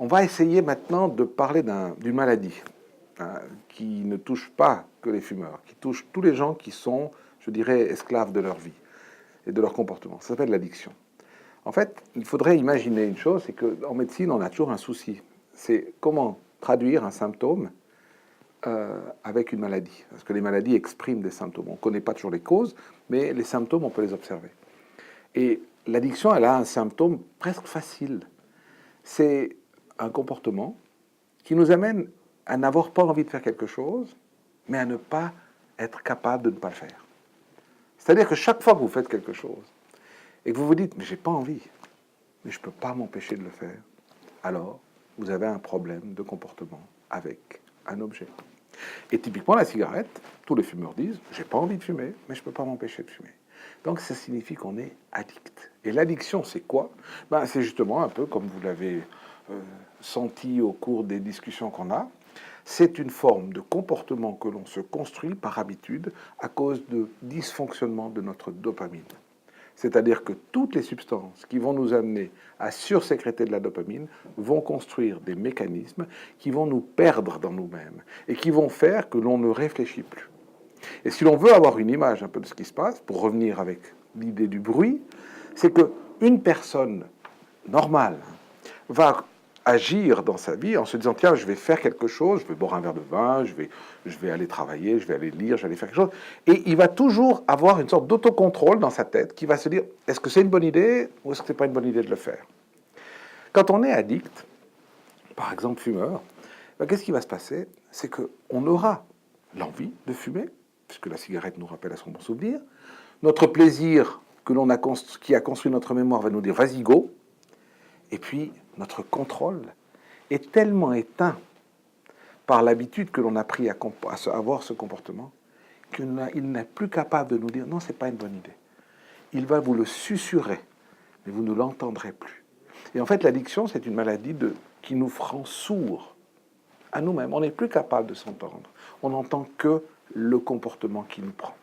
On va essayer maintenant de parler d'une maladie qui ne touche pas que les fumeurs, qui touche tous les gens qui sont, je dirais, esclaves de leur vie et de leur comportement. Ça s'appelle l'addiction. En fait, il faudrait imaginer une chose, c'est qu'en médecine, on a toujours un souci. C'est comment traduire un symptôme avec une maladie. Parce que les maladies expriment des symptômes. On ne connaît pas toujours les causes, mais les symptômes, on peut les observer. Et l'addiction, elle a un symptôme presque facile. C'est un comportement qui nous amène à n'avoir pas envie de faire quelque chose, mais à ne pas être capable de ne pas le faire. C'est-à-dire que chaque fois que vous faites quelque chose, et que vous vous dites, mais j'ai pas envie, mais je ne peux pas m'empêcher de le faire, alors vous avez un problème de comportement avec un objet. Et typiquement, la cigarette, tous les fumeurs disent, j'ai pas envie de fumer, mais je ne peux pas m'empêcher de fumer. Donc ça signifie qu'on est addict. Et l'addiction, c'est quoi? C'est justement un peu comme vous l'avez senti au cours des discussions qu'on a. C'est une forme de comportement que l'on se construit par habitude à cause de dysfonctionnement de notre dopamine. C'est-à-dire que toutes les substances qui vont nous amener à sursécréter de la dopamine vont construire des mécanismes qui vont nous perdre dans nous-mêmes et qui vont faire que l'on ne réfléchit plus. Et si l'on veut avoir une image un peu de ce qui se passe, pour revenir avec l'idée du bruit, c'est qu'une personne normale va agir dans sa vie en se disant, tiens, je vais faire quelque chose, je vais boire un verre de vin, je vais aller travailler, je vais aller lire, je vais aller faire quelque chose. Et il va toujours avoir une sorte d'autocontrôle dans sa tête qui va se dire, est-ce que c'est une bonne idée ou est-ce que c'est pas une bonne idée de le faire? Quand on est addict, par exemple fumeur, qu'est-ce qui va se passer? C'est qu'on aura l'envie de fumer, puisque la cigarette nous rappelle à son bon souvenir. Notre plaisir qui a construit notre mémoire va nous dire, vas-y, go. Et puis, notre contrôle est tellement éteint par l'habitude que l'on a pris à avoir ce comportement qu'il n'est plus capable de nous dire, non, c'est pas une bonne idée. Il va vous le susurrer, mais vous ne l'entendrez plus. Et en fait, l'addiction, c'est une maladie qui nous rend sourds à nous-mêmes. On n'est plus capable de s'entendre. On n'entend que le comportement qui nous prend.